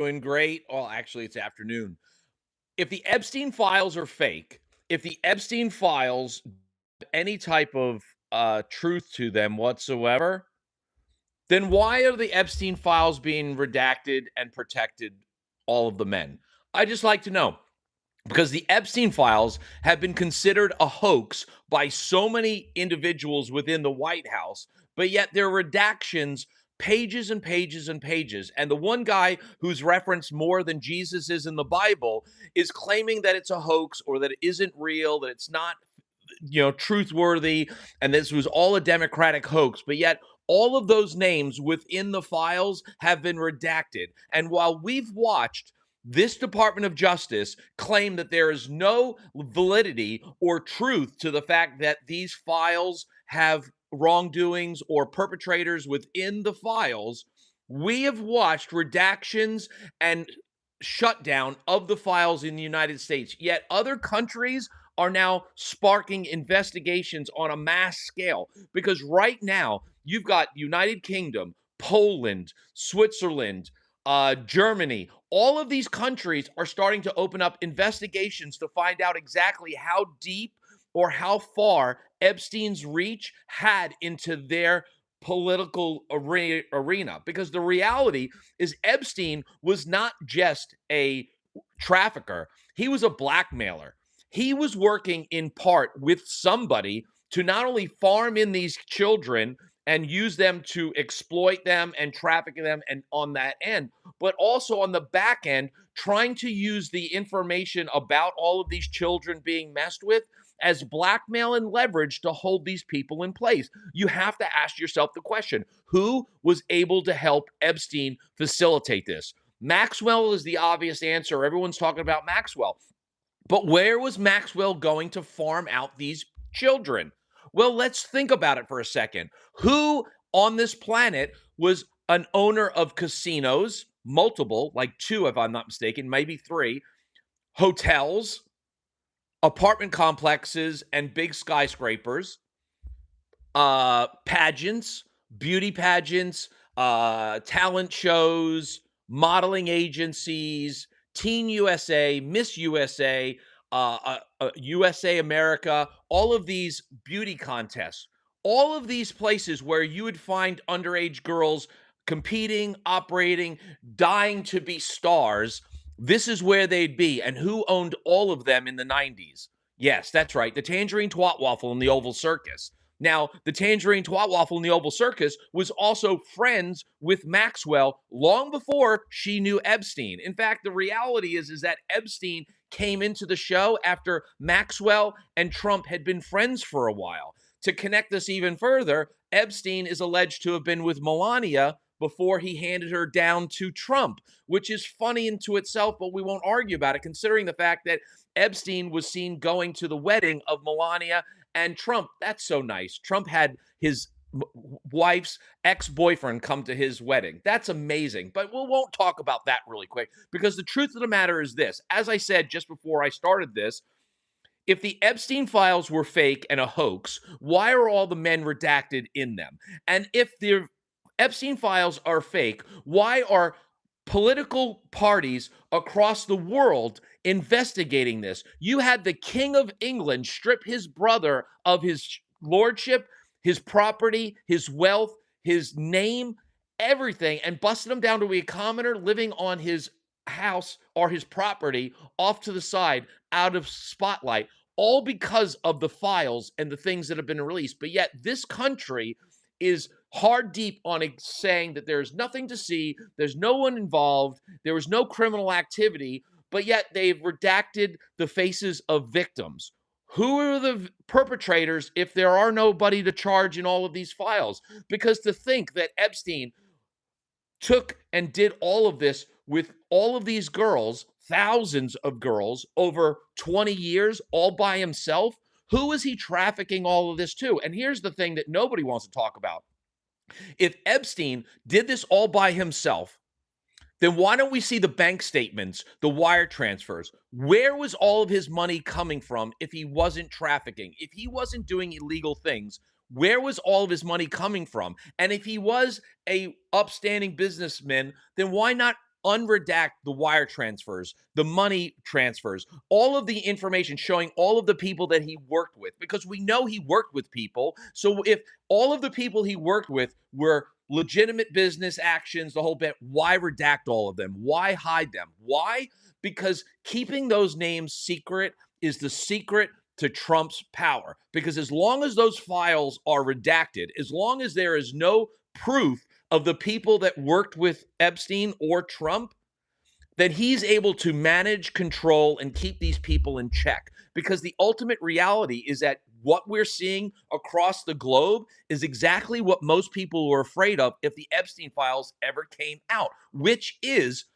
Doing great. Well, actually, it's afternoon. If the Epstein files are fake, if the Epstein files have any type of truth to them whatsoever, then why are the Epstein files being redacted and protected all of the men? I just like to know because the Epstein files have been considered a hoax by so many individuals within the White House, but yet they're redactions, pages and pages and pages. And the one guy who's referenced more than Jesus is in the Bible is claiming that it's a hoax or that it isn't real, that it's not, truthworthy, and this was all a Democratic hoax. But yet all of those names within the files have been redacted. And while we've watched this Department of Justice claim that there is no validity or truth to the fact that these files have wrongdoings or perpetrators within the files, we have watched redactions and shutdown of the files in the United States. Yet other countries are now sparking investigations on a mass scale because right now you've got United Kingdom, Poland, Switzerland, Germany. All of these countries are starting to open up investigations to find out exactly how deep or how far Epstein's reach had into their political arena. Because the reality is, Epstein was not just a trafficker, he was a blackmailer. He was working in part with somebody to not only farm in these children and use them to exploit them and traffic them and on that end, but also on the back end, trying to use the information about all of these children being messed with as blackmail and leverage to hold these people in place. You have to ask yourself the question, who was able to help Epstein facilitate this? Maxwell is the obvious answer. Everyone's talking about Maxwell. But where was Maxwell going to farm out these children? Well, let's think about it for a second. Who on this planet was an owner of casinos, multiple, like two, if I'm not mistaken, maybe three, hotels, apartment complexes, and big skyscrapers, pageants, beauty pageants, talent shows, modeling agencies, Teen USA, Miss USA, USA America, all of these beauty contests, all of these places where you would find underage girls competing, operating, dying to be stars. This is where they'd be. And who owned all of them in the 90s? Yes, that's right. The Tangerine Twat Waffle and the Oval Circus. Now, the Tangerine Twat Waffle in the Oval Circus was also friends with Maxwell long before she knew Epstein. In fact, the reality is that Epstein came into the show after Maxwell and Trump had been friends for a while. To connect this even further, Epstein is alleged to have been with Melania before he handed her down to Trump, which is funny into itself, but we won't argue about it, considering the fact that Epstein was seen going to the wedding of Melania and Trump. That's so nice. Trump had his wife's ex-boyfriend come to his wedding. That's amazing. But we won't talk about that really quick because the truth of the matter is this. As I said just before I started this, if the Epstein files were fake and a hoax, why are all the men redacted in them? And if the Epstein files are fake, why are political parties across the world investigating this? You had the King of England strip his brother of his lordship, his property, his wealth, his name, everything, and busted him down to a commoner living on his house or his property off to the side out of spotlight, all because of the files and the things that have been released. But yet this country is hard deep on saying that there's nothing to see, there's no one involved, there was no criminal activity, but yet they've redacted the faces of victims. Who are the perpetrators if there are nobody to charge in all of these files? Because to think that Epstein took and did all of this with all of these girls, thousands of girls over 20 years, all by himself, who is he trafficking all of this to? And here's the thing that nobody wants to talk about. If Epstein did this all by himself, then why don't we see the bank statements, the wire transfers? Where was all of his money coming from if he wasn't trafficking? If he wasn't doing illegal things, where was all of his money coming from? And if he was a upstanding businessman, then why not unredact the wire transfers, the money transfers, all of the information showing all of the people that he worked with, because we know he worked with people. So if all of the people he worked with were legitimate business actions, the whole bit, why redact all of them? Why hide them? Why? Because keeping those names secret is the secret to Trump's power. Because as long as those files are redacted, as long as there is no proof of the people that worked with Epstein or Trump, then he's able to manage, control, and keep these people in check. Because the ultimate reality is that what we're seeing across the globe is exactly what most people were afraid of if the Epstein files ever came out, which is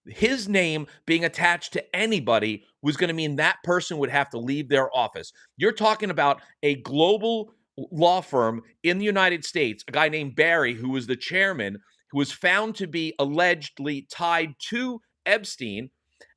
his name being attached to anybody was going to mean that person would have to leave their office. You're talking about a global law firm in the United States, a guy named Barry, who was the chairman, who was found to be allegedly tied to Epstein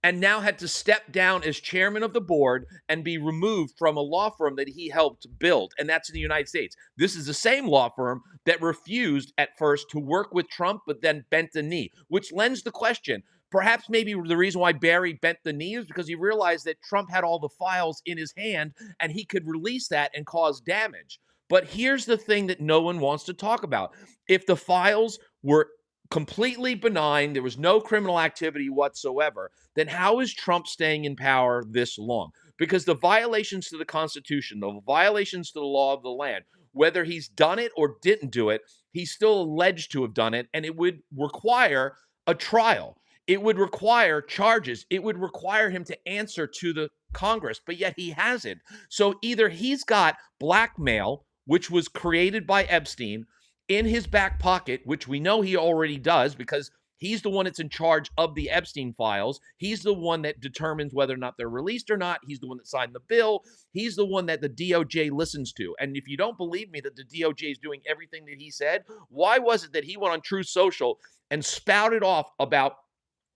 and now had to step down as chairman of the board and be removed from a law firm that he helped build. And that's in the United States. This is the same law firm that refused at first to work with Trump, but then bent the knee, which lends the question. Perhaps maybe the reason why Barry bent the knee is because he realized that Trump had all the files in his hand and he could release that and cause damage. But here's the thing that no one wants to talk about. If the files were completely benign, there was no criminal activity whatsoever, then how is Trump staying in power this long? Because the violations to the Constitution, the violations to the law of the land, whether he's done it or didn't do it, he's still alleged to have done it, and it would require a trial. It would require charges. It would require him to answer to the Congress, but yet he hasn't. So either he's got blackmail, which was created by Epstein, in his back pocket, which we know he already does because he's the one that's in charge of the Epstein files. He's the one that determines whether or not they're released or not. He's the one that signed the bill. He's the one that the DOJ listens to. And if you don't believe me that the DOJ is doing everything that he said, why was it that he went on Truth Social and spouted off about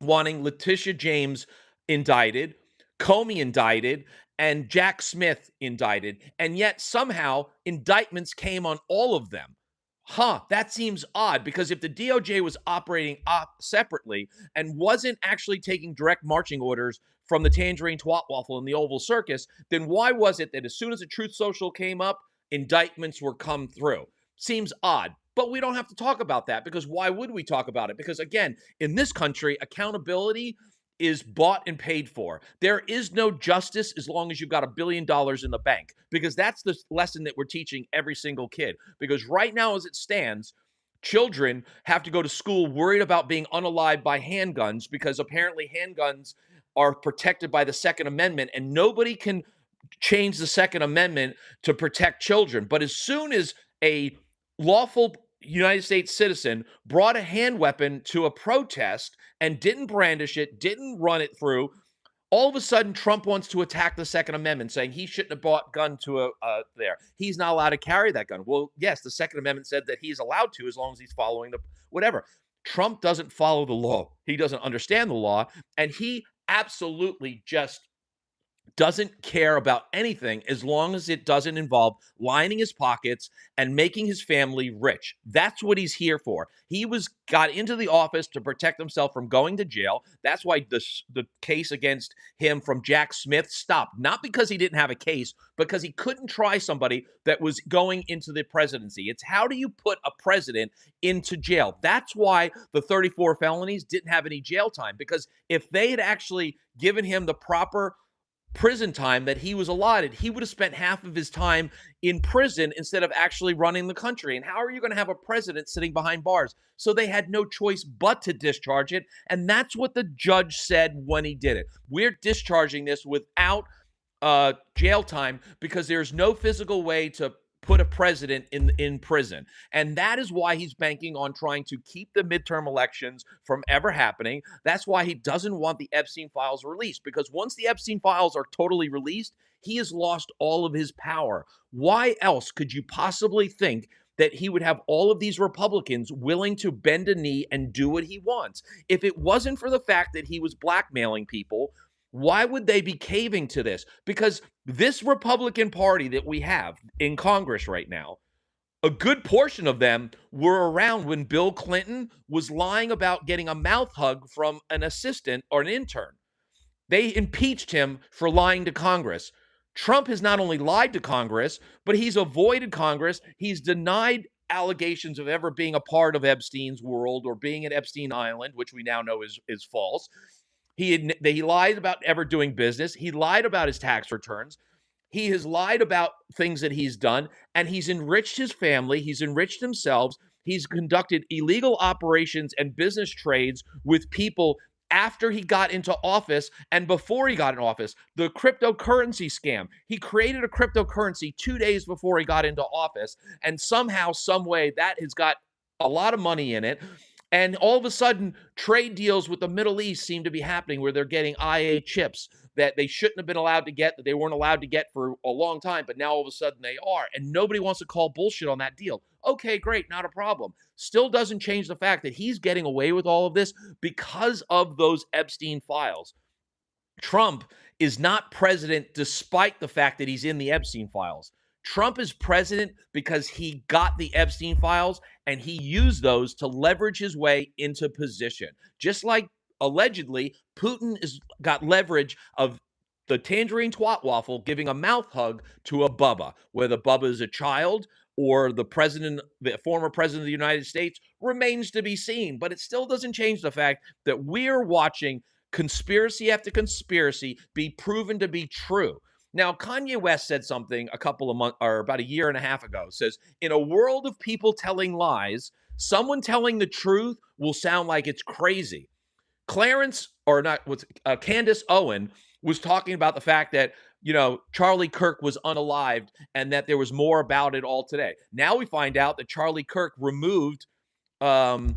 wanting Letitia James indicted, Comey indicted, and Jack Smith indicted, and yet somehow indictments came on all of them? That seems odd, because if the DOJ was operating separately and wasn't actually taking direct marching orders from the Tangerine Twat Waffle in the Oval Circus, then why was it that as soon as the Truth Social came up, indictments were come through? Seems odd. But we don't have to talk about that, because why would we talk about it? Because again, in this country, accountability is bought and paid for. There is no justice as long as you've got $1 billion in the bank, because that's the lesson that we're teaching every single kid. Because right now, as it stands, children have to go to school worried about being unalived by handguns, because apparently handguns are protected by the Second Amendment, and nobody can change the Second Amendment to protect children. But as soon as a lawful United States citizen brought a hand weapon to a protest and didn't brandish it, didn't run it through, all of a sudden Trump wants to attack the Second Amendment, saying he shouldn't have bought a gun to there. He's not allowed to carry that gun. Well, yes, the Second Amendment said that he's allowed to as long as he's following the whatever. Trump doesn't follow the law. He doesn't understand the law, and he absolutely just doesn't care about anything as long as it doesn't involve lining his pockets and making his family rich. That's what he's here for. He got into the office to protect himself from going to jail. That's why the case against him from Jack Smith stopped. Not because he didn't have a case, because he couldn't try somebody that was going into the presidency. It's how do you put a president into jail? That's why the 34 felonies didn't have any jail time, because if they had actually given him the proper prison time that he was allotted, he would have spent half of his time in prison instead of actually running the country. And how are you going to have a president sitting behind bars? So they had no choice but to discharge it. And that's what the judge said when he did it. We're discharging this without jail time because there's no physical way to put a president in prison. And that is why he's banking on trying to keep the midterm elections from ever happening. That's why he doesn't want the Epstein files released, because once the Epstein files are totally released, he has lost all of his power. Why else could you possibly think that he would have all of these Republicans willing to bend a knee and do what he wants? If it wasn't for the fact that he was blackmailing people, why would they be caving to this? Because this Republican Party that we have in Congress right now A good portion of them were around when Bill Clinton was lying about getting a mouth hug from an assistant or an intern. They impeached him for lying to Congress. Trump has not only lied to Congress, but he's avoided Congress. He's denied allegations of ever being a part of Epstein's world or being at Epstein Island, which we now know is false. He lied about ever doing business. He lied about his tax returns. He has lied about things that he's done, and he's enriched his family. He's enriched himself. He's conducted illegal operations and business trades with people after he got into office and before he got in office. The cryptocurrency scam. He created a cryptocurrency 2 days before he got into office, and somehow, some way, that has got a lot of money in it. And all of a sudden, trade deals with the Middle East seem to be happening where they're getting IA chips that they shouldn't have been allowed to get, that they weren't allowed to get for a long time, but now all of a sudden they are. And nobody wants to call bullshit on that deal. Okay, great, not a problem. Still doesn't change the fact that he's getting away with all of this because of those Epstein files. Trump is not president despite the fact that he's in the Epstein files. Trump is president because he got the Epstein files and he used those to leverage his way into position. Just like allegedly, Putin has got leverage of the tangerine twat waffle giving a mouth hug to a Bubba, whether Bubba is a child or the former president of the United States remains to be seen. But it still doesn't change the fact that we're watching conspiracy after conspiracy be proven to be true. Now, Kanye West said something a couple of months or about a year and a half ago. Says, in a world of people telling lies, someone telling the truth will sound like it's crazy. Candace Owen was talking about the fact that, Charlie Kirk was unalived and that there was more about it all today. Now we find out that Charlie Kirk removed Erica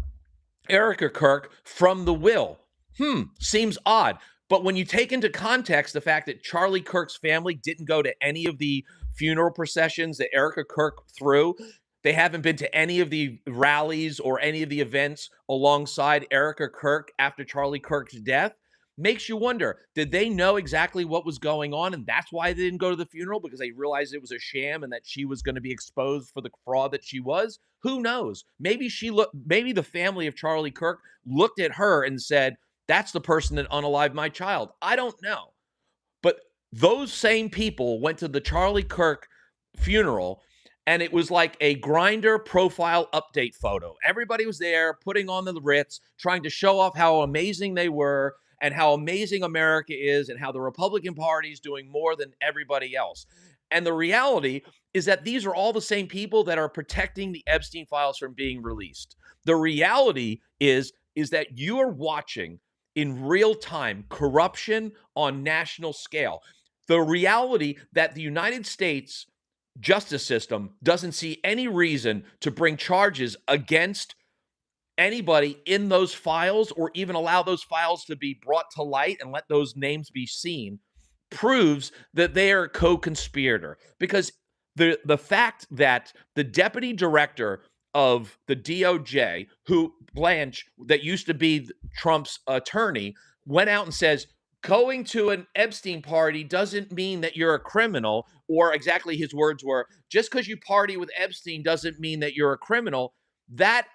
Kirk from the will. Seems odd. But when you take into context the fact that Charlie Kirk's family didn't go to any of the funeral processions that Erica Kirk threw, they haven't been to any of the rallies or any of the events alongside Erica Kirk after Charlie Kirk's death, makes you wonder, did they know exactly what was going on and that's why they didn't go to the funeral, because they realized it was a sham and that she was going to be exposed for the fraud that she was? Who knows? Maybe the family of Charlie Kirk looked at her and said, that's the person that unalived my child. I don't know. But those same people went to the Charlie Kirk funeral, and it was like a Grindr profile update photo. Everybody was there putting on the Ritz, trying to show off how amazing they were and how amazing America is and how the Republican Party is doing more than everybody else. And the reality is that these are all the same people that are protecting the Epstein files from being released. The reality is that you are watching in real time corruption on national scale. The reality that the United States justice system doesn't see any reason to bring charges against anybody in those files or even allow those files to be brought to light and let those names be seen proves that they are a co-conspirator. Because the fact that the deputy director of the DOJ, who Blanche, that used to be Trump's attorney, went out and says, going to an Epstein party doesn't mean that you're a criminal, or exactly his words were, just because you party with Epstein doesn't mean that you're a criminal. That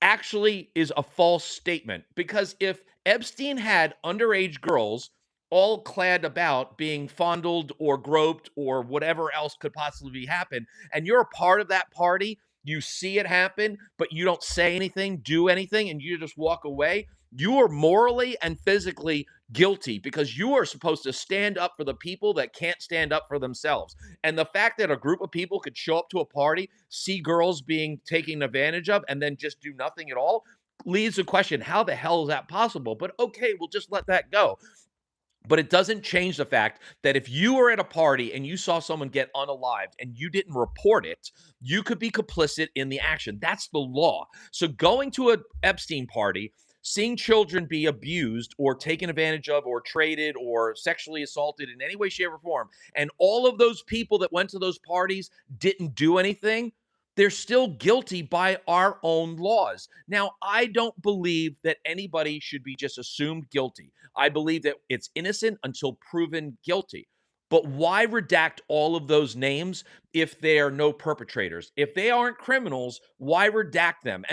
actually is a false statement, because if Epstein had underage girls all clad about being fondled or groped or whatever else could possibly happen, and you're a part of that party, you see it happen, but you don't say anything, do anything, and you just walk away, you are morally and physically guilty, because you are supposed to stand up for the people that can't stand up for themselves. And the fact that a group of people could show up to a party, see girls being taken advantage of, and then just do nothing at all leads to question, how the hell is that possible? But okay, we'll just let that go. But it doesn't change the fact that if you were at a party and you saw someone get unalived and you didn't report it, you could be complicit in the action. That's the law. So going to an Epstein party, seeing children be abused or taken advantage of or traded or sexually assaulted in any way, shape, or form, and all of those people that went to those parties didn't do anything, they're still guilty by our own laws. Now, I don't believe that anybody should be just assumed guilty. I believe that it's innocent until proven guilty. But why redact all of those names if there are no perpetrators? If they aren't criminals, why redact them? And